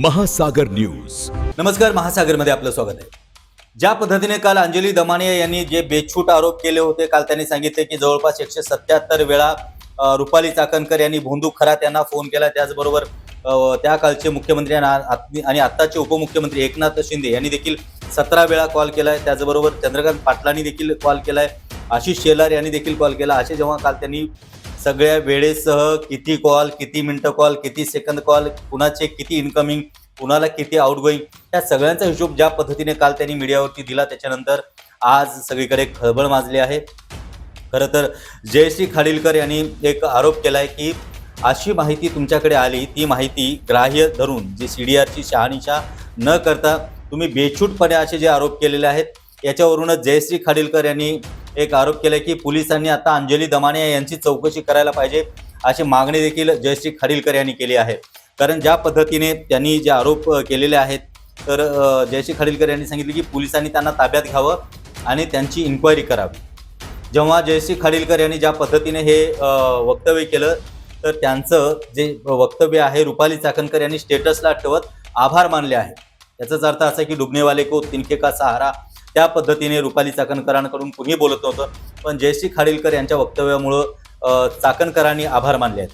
महासागर न्यूज. नमस्कार, महासागरमध्ये आपलं स्वागत आहे. ज्या पद्धतीने काल अंजली दमानिया यांनी जे बेछूट आरोप केले होते, काल त्यांनी सांगितले की जवळपास 177 वेळा रुपाली चाकणकर यांनी भोंदू खरात यांना फोन केला. त्याचबरोबर त्या कालचे मुख्यमंत्री आणि आत्ताचे उपमुख्यमंत्री एकनाथ शिंदे यांनी देखील 17 वेळा कॉल केलाय. त्याचबरोबर चंद्रकांत पाटलांनी देखील कॉल केलाय, आशिष शेलार यांनी देखील कॉल केला. असे जेव्हा काल त्यांनी सगळ्या वेळेसह किती कॉल, किती मिनिटं कॉल, किती सेकंद कॉल, कुणाचे किती इनकमिंग, कुणाला किती आउटगोईंग, या सगळ्यांचा हिशोब ज्या पद्धतीने काल त्यांनी मीडियावरती दिला, त्याच्यानंतर आज सगळीकडे खळबळ माजली आहे. खरं तर जयश्री खाडीलकर यांनी एक आरोप केलाय की अशी माहिती तुमच्याकडे आली, ती माहिती ग्राह्य धरून जी CDRची शहानिशा न करता तुम्ही बेछूटपणे असे जे आरोप केलेले आहेत, याच्यावरूनच जयश्री खाडीलकर यांनी एक आरोप केलाय की पोलिसांनी आता अंजली दमानिया यांची चौकशी करायला पाहिजे, अशी मागणी देखील जयश्री खाडीलकर यांनी केली आहे. कारण ज्या पद्धतीने त्यांनी जे आरोप केलेले आहेत, तर जयश्री खाडीलकर यांनी सांगितले की पोलिसांनी त्यांना ताब्यात घ्यावं आणि त्यांची इन्क्वायरी करावी. जेव्हा जयश्री खाडीलकर यांनी ज्या पद्धतीने हे वक्तव्य केलं, तर त्यांचं जे वक्तव्य आहे रुपाली चाकणकर यांनी स्टेटसला ठेवत आभार मानले आहे. याचाच अर्थ असा की डुबनेवाले को तिनके का सहारा, त्या पद्धतीने रुपाली चाकणकरांकडून कुणी बोलत नव्हतं, पण जयश्री खाडीलकर यांच्या वक्तव्यामुळं चाकणकरांनी आभार मानले आहेत.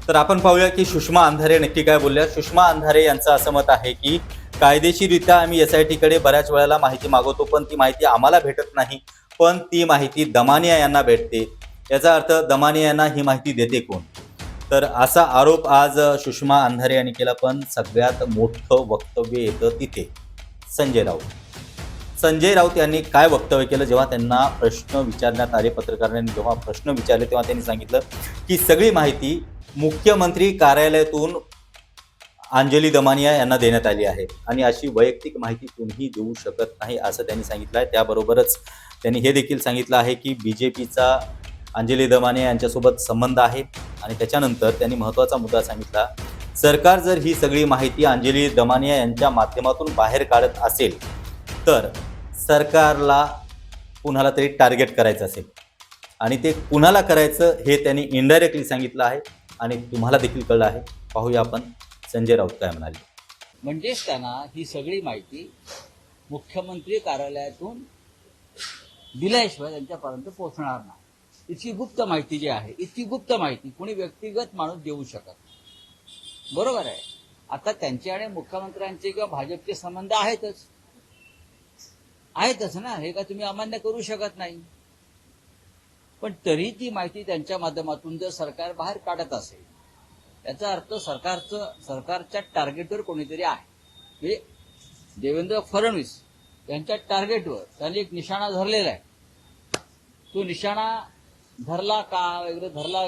तर आपण पाहूया की सुषमा अंधारे नक्की काय बोलल्या. सुषमा अंधारे यांचं असं मत आहे की कायदेशीररित्या आम्ही SITकडे बऱ्याच वेळेला माहिती मागवतो, पण ती माहिती आम्हाला भेटत नाही, पण ती माहिती दमानिया यांना भेटते. याचा अर्थ दमानिया यांना ही माहिती देते कोण? तर असा आरोप आज सुषमा अंधारे यांनी केला. पण सगळ्यात मोठं वक्तव्य येतं तिथे संजय राऊत यांनी काय वक्तव्य केलं. जेव्हा त्यांना प्रश्न विचारण्यात आले, पत्रकारांनी जेव्हा प्रश्न विचारले, तेव्हा त्यांनी सांगितलं की सगळी माहिती मुख्यमंत्री कार्यालयातून अंजली दमानिया यांना देण्यात आली आहे आणि अशी वैयक्तिक माहिती कोणीही देऊ शकत नाही, असं त्यांनी सांगितलं आहे. त्याबरोबरच त्यांनी हे देखील सांगितलं आहे की BJPचा अंजली दमानिया यांच्यासोबत संबंध आहे. आणि त्याच्यानंतर त्यांनी महत्त्वाचा मुद्दा सांगितला, सरकार जर ही सगळी माहिती अंजली दमानिया यांच्या माध्यमातून बाहेर काढत असेल, तर सरकारला कुणाला तरी टार्गेट करायचं असेल आणि ते कुणाला करायचं हे त्यांनी इनडायरेक्टली सांगितलं आहे आणि तुम्हाला देखील कळलं आहे. पाहूया आपण संजय राऊत काय म्हणाले. म्हणजेच त्यांना ही सगळी माहिती मुख्यमंत्री कार्यालयातून दिल्याशिवाय त्यांच्यापर्यंत पोहोचणार नाही. इतकी गुप्त माहिती जी आहे, इतकी गुप्त माहिती कोणी व्यक्तिगत माणूस देऊ शकत नाही. बरोबर आहे. आता त्यांचे आणि मुख्यमंत्र्यांचे किंवा भाजपचे संबंध आहेतच ना, हे का तुम्ही अमान्य करू शकत नाही. पण तरी ती माहिती त्यांच्या माध्यमातून जर सरकार बाहेर काढत असेल, याचा अर्थ सरकारच्या टार्गेटवर कोणीतरी आहे. म्हणजे देवेंद्र फडणवीस यांच्या टार्गेटवर त्यांनी एक निशाणा धरलेला आहे. तो निशाणा धरला का वगैरे धरला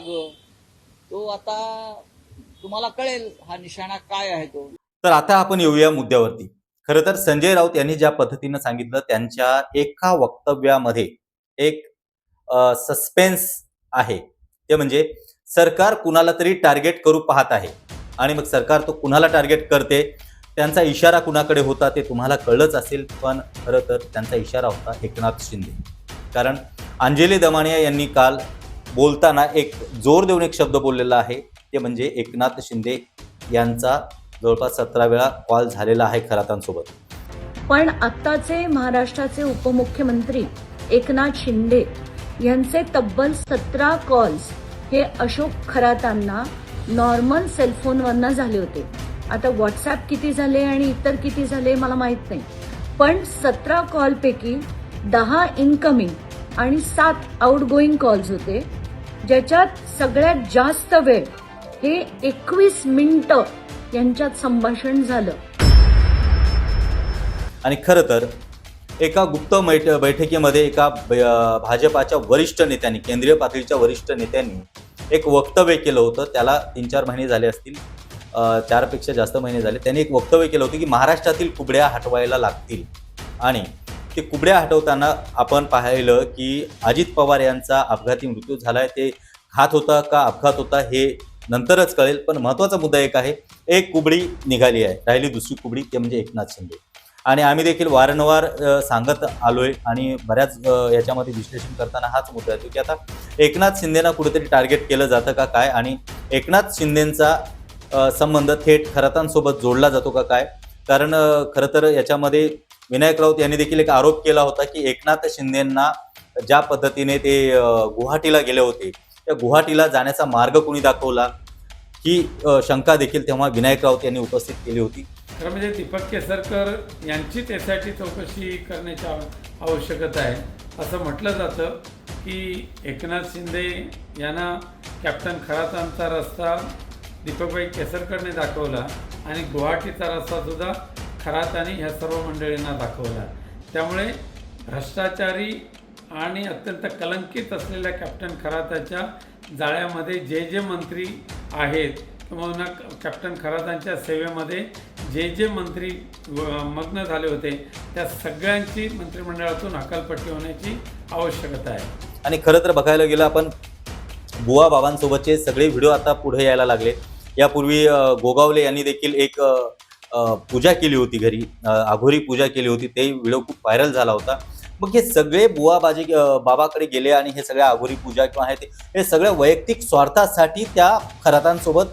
तो आता तुम्हाला कळेल हा निशाणा काय आहे तो. तर आता आपण येऊया मुद्द्यावरती. खरं तर संजय राऊत यांनी ज्या पद्धतीनं सांगितलं, त्यांच्या एका वक्तव्यामध्ये एक सस्पेन्स आहे. ते म्हणजे सरकार कुणाला तरी टार्गेट करू पाहत आहे आणि मग सरकार तो कुणाला टार्गेट करते, त्यांचा इशारा कुणाकडे होता ते तुम्हाला कळलंच असेल. पण खरं तर त्यांचा इशारा होता एकनाथ शिंदे. कारण अंजली दमानिया यांनी काल बोलताना एक जोर देऊन एक शब्द बोललेला आहे, ते म्हणजे एकनाथ शिंदे यांचा जवळपास 17 वेळा कॉल झालेला आहे खरातांसोबत. पण आत्ताचे महाराष्ट्राचे उपमुख्यमंत्री एकनाथ शिंदे यांचे तब्बल 17 कॉल्स हे अशोक खरातांना नॉर्मल सेलफोनवरनं झाले होते. आता व्हॉट्सॲप किती झाले आणि इतर किती झाले मला माहीत नाही, पण 17 कॉलपैकी 10 इनकमिंग आणि 7 आउटगोईंग कॉल्स होते, ज्याच्यात सगळ्यात जास्त वेळ हे 21 मिनिटं यांच्यात संभाषण झालं. आणि खरं तर एका गुप्त बैठकीमध्ये एका भाजपाच्या वरिष्ठ नेत्यांनी, केंद्रीय पातळीच्या वरिष्ठ नेत्यांनी एक वक्तव्य केलं होतं. त्याला 3-4 महिने झाले असतील, 4पेक्षा जास्त महिने झाले. त्यांनी एक वक्तव्य केलं होतं की महाराष्ट्रातील कुबड्या हटवायला लागतील. आणि ते कुबड्या हटवताना आपण पाहिलं की अजित पवार यांचा अपघाती मृत्यू झालाय. ते घात होता का अपघात होता हे नंतरच कळेल. पण महत्त्वाचा मुद्दा एक आहे, एक कुबडी निघाली आहे, राहिली दुसरी कुबडी, ते म्हणजे एकनाथ शिंदे. आणि आम्ही देखील वारंवार सांगत आलोय आणि बऱ्याच याच्यामध्ये विश्लेषण करताना हाच मुद्दा येतो की आता एकनाथ शिंदेना कुठेतरी टार्गेट केलं जातं का काय. आणि एकनाथ शिंदेंचा संबंध थेट खरातांसोबत जोडला जातो का काय? कारण खरं तर याच्यामध्ये विनायक राऊत यांनी देखील एक आरोप केला होता की एकनाथ शिंदेंना ज्या पद्धतीने ते गुवाहाटीला गेले होते, त्या गुवाहाटीला जाण्याचा मार्ग कोणी दाखवला, ही शंका देखील तेव्हा विनायक राऊत यांनी उपस्थित केली होती. खरं म्हणजे दीपक केसरकर यांचीच यासाठी चौकशी करण्याची आवश्यकता आहे. असं म्हटलं जातं की एकनाथ शिंदे यांना कॅप्टन खरातांचा रस्ता दीपकभाई केसरकरने दाखवला आणि गुवाहाटीचा रस्तासुद्धा खरातांनी ह्या सर्व मंडळींना दाखवला. त्यामुळे भ्रष्टाचारी आणि अत्यंत कलंकित असलेल्या कॅप्टन खराताच्या जाळ्यामध्ये जे मंत्री आहेत किंवा कॅप्टन खरातांच्या सेवेमध्ये जे मंत्री मग्न झाले होते त्या सगळ्यांची मंत्रिमंडळातून हकालपट्टी होण्याची आवश्यकता आहे. आणि खरं तर बघायला गेलं आपण बुवा बाबांसोबतचे सगळे व्हिडिओ आता पुढे यायला लागले. यापूर्वी गोगावले यांनी देखील एक पूजा केली होती घरी, आघोरी पूजा केली होती, ते व्हिडिओ खूप व्हायरल झाला होता. मग हे सगळे बुवा बाबाकडे गेले आणि हे सगळ्या आघोरी पूजा किंवा हे सगळ्या वैयक्तिक स्वार्थासाठी त्या खरातांसोबत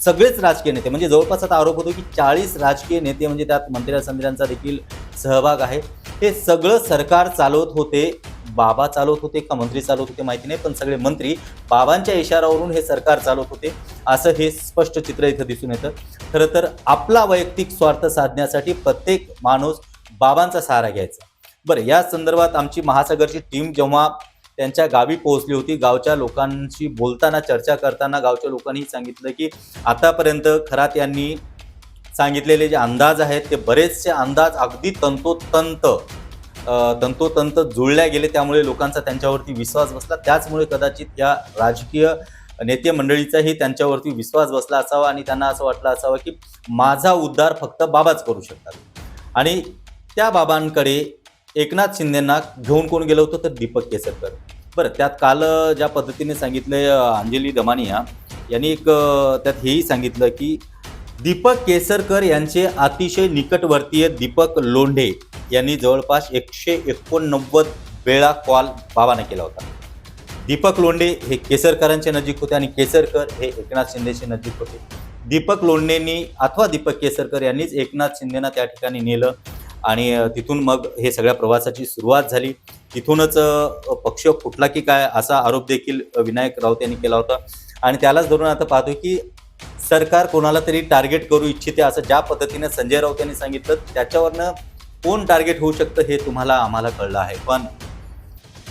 सगळेच राजकीय नेते, म्हणजे जवळपास आता आरोप होतो की 40 राजकीय नेते, म्हणजे त्यात मंत्र्यांचा देखील सहभाग आहे, हे सगळं सरकार चालवत होते. बाबा चालवत होते का मंत्री चालवत होते माहिती नाही, पण सगळे मंत्री बाबांच्या इशाऱ्यावरून हे सरकार चालवत होते, असं हे स्पष्ट चित्र इथं दिसून येतं. खरं तर आपला वैयक्तिक स्वार्थ साधण्यासाठी प्रत्येक माणूस बाबांचा सहारा घ्यायचा. बरं, या संदर्भात आमची महासागरची टीम जेव्हा त्यांच्या गावी पोहोचली होती, गावच्या लोकांशी बोलताना, चर्चा करताना गावच्या लोकांनी सांगितलं की आतापर्यंत खरात यांनी सांगितलेले जे अंदाज आहेत ते बरेचसे अंदाज अगदी तंतोतंत जुळल्या गेले, त्यामुळे लोकांचा त्यांच्यावरती विश्वास बसला. त्याचमुळे कदाचित या राजकीय नेते मंडळीचाही त्यांच्यावरती विश्वास बसला असावा आणि त्यांना असं वाटलं असावं की माझा उद्धार फक्त बाबाच करू शकतात. आणि त्या बाबांकडे एकनाथ शिंदेंना घेऊन कोण गेलं होतं तर दीपक केसरकर. बरं, त्यात काल ज्या पद्धतीने सांगितलं अंजली दमानिया यांनी एक त्यात हेही सांगितलं की दीपक केसरकर यांचे अतिशय निकटवर्तीय दीपक लोंढे यांनी जवळपास 189 वेळा कॉल बाबांना केला होता. दीपक लोंढे हे केसरकरांचे नजीक होते आणि केसरकर हे एकनाथ शिंदेचे नजीक होते. दीपक लोंढेंनी अथवा दीपक केसरकर यांनीच एकनाथ शिंदेंना त्या ठिकाणी नेलं आणि तिथून मग हे सगळ्या प्रवासाची सुरुवात झाली. तिथूनच पक्ष फुटला की काय असा आरोप देखील विनायक राऊत यांनी केला होता. आणि त्यालाच धरून आता पाहतोय की सरकार कोणाला तरी टार्गेट करू इच्छिते, असं ज्या पद्धतीने संजय राऊत यांनी सांगितलं त्याच्यावरनं कोण टार्गेट होऊ शकतं हे आम्हाला कळलं आहे. पण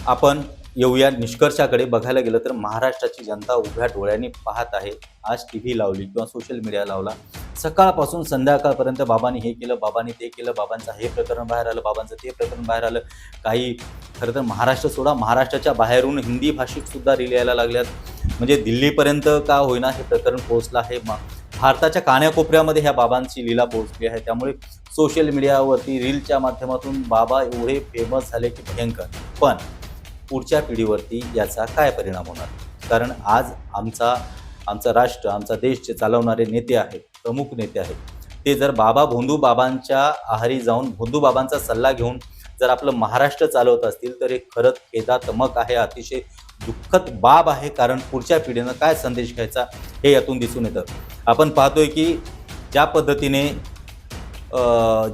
आपण येऊया निष्कर्षाकडे. बघायला गेलं तर महाराष्ट्राची जनता उभ्या डोळ्यांनी पाहत आहे. आज TV लावली किंवा सोशल मीडिया लावला, सकाळपासून संध्याकाळपर्यंत बाबांनी हे केलं, बाबांनी ते केलं, बाबांचं हे प्रकरण बाहेर आलं, बाबांचं ते प्रकरण बाहेर आलं. काही खरं तर महाराष्ट्र सोडा, महाराष्ट्राच्या बाहेरून हिंदी भाषिक सुद्धा रील यायला लागल्यात. म्हणजे दिल्लीपर्यंत का होईना हे प्रकरण पोहोचलं आहे. भारताच्या कान्याकोपऱ्यामध्ये ह्या बाबांची लीला पोहोचली आहे. त्यामुळे सोशल मीडियावरती रीलच्या माध्यमातून बाबा एवढे फेमस झाले की भयंकर. पण पुढच्या पिढीवरती याचा काय परिणाम होणार? कारण आज आमचा राष्ट्र, आमचा देश जे चालवणारे नेते आहेत, प्रमुख नेते आहेत, ते जर भोंदू बाबांच्या आहारी जाऊन भोंदू बाबांचा सल्ला घेऊन जर आपलं महाराष्ट्र चालवत असतील तर हे खरंच खेदात्मक आहे, अतिशय दुःखद बाब आहे. कारण पुढच्या पिढीनं काय संदेश घ्यायचा हे यातून दिसून येतं. आपण पाहतोय की ज्या पद्धतीने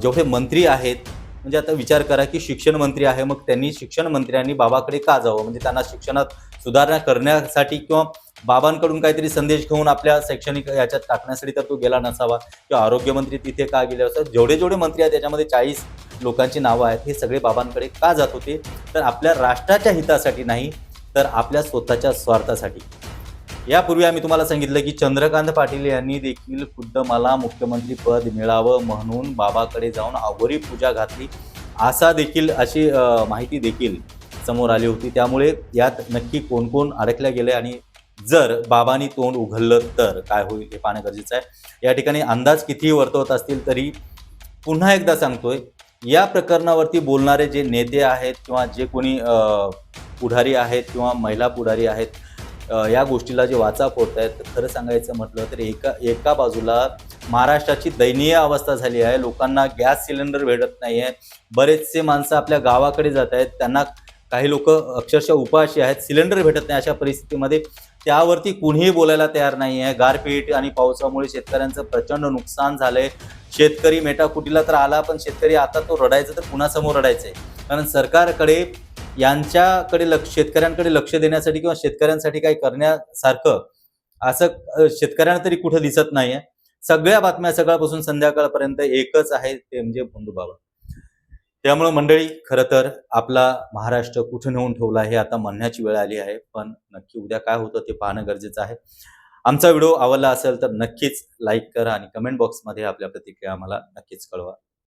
जेवढे मंत्री आहेत, म्हणजे आता विचार करा की शिक्षण मंत्री आहे, मग त्यांनी शिक्षण मंत्र्यांनी बाबाकडे का जावं? म्हणजे त्यांना शिक्षणात सुधारणा करण्यासाठी किंवा बाबांकडून काहीतरी संदेश घेऊन आपल्या शैक्षणिक याच्यात टाकण्यासाठी तर तो गेला नसावा. किंवा आरोग्यमंत्री तिथे का गेले असतात? जेवढे मंत्री आहेत त्याच्यामध्ये 40 लोकांची नावं आहेत, हे सगळे बाबांकडे का जात होते? तर आपल्या राष्ट्राच्या हितासाठी नाही, तर आपल्या स्वतःच्या स्वार्थासाठी. यापूर्वी आम्ही तुम्हाला सांगितलं की चंद्रकांत पाटील यांनी देखील खुद्द मला मुख्यमंत्री पद मिळावं म्हणून बाबाकडे जाऊन आघोरी पूजा घातली, अशी माहिती देखील समोर आली होती. त्यामुळे यात नक्की कोण कोण अडकल्या गेले आणि जर बाबांनी तोंड उघडलं तर काय होईल हे पाहणं गरजेचं आहे. या ठिकाणी अंदाज कितीही वर्तवत असतील तरी पुन्हा एकदा सांगतोय, या प्रकरणावरती बोलणारे जे नेते आहेत किंवा जे कोणी पुढारी आहेत किंवा महिला पुढारी आहेत, या गोष्टीला जे वाचा फोडत आहेत, खरं सांगायचं म्हटलं तर एका बाजूला महाराष्ट्राची दयनीय अवस्था झाली आहे. लोकांना गॅस सिलेंडर भेटत नाही आहे. बरेचसे माणसं आपल्या गावाकडे जात आहेत, त्यांना काही लोक अक्षरशः उपाशी आहेत, सिलेंडर भेटत नाही. अशा परिस्थितीमध्ये त्यावरती कुणीही बोलायला तयार नाही आहे. गारपीट आणि पावसामुळे शेतकऱ्यांचं प्रचंड नुकसान झालंय. शेतकरी मेटाकुटीला तर आला, पण शेतकरी आता तो रडायचं तर कुणासमोर रडायचंय? कारण सरकारकडे यांच्याकडे शेतकऱ्यांकडे लक्ष देण्यासाठी किंवा शेतकऱ्यांसाठी काही करण्यासारखं असं शेतकऱ्यांना तरी कुठं दिसत नाहीये. सगळ्या बातम्या सकाळपासून संध्याकाळपर्यंत एकच आहे, ते म्हणजे भोंदूबाबा. त्यामुळे मंडळी, खरं तर आपला महाराष्ट्र कुठे नेऊन ठेवला हे आता म्हणण्याची वेळ आली आहे. पण नक्की उद्या काय होतं ते पाहणं गरजेचं आहे. आमचा व्हिडिओ आवडला असेल तर नक्कीच लाईक करा आणि कमेंट बॉक्समध्ये आपल्या प्रतिक्रिया आम्हाला नक्कीच कळवा.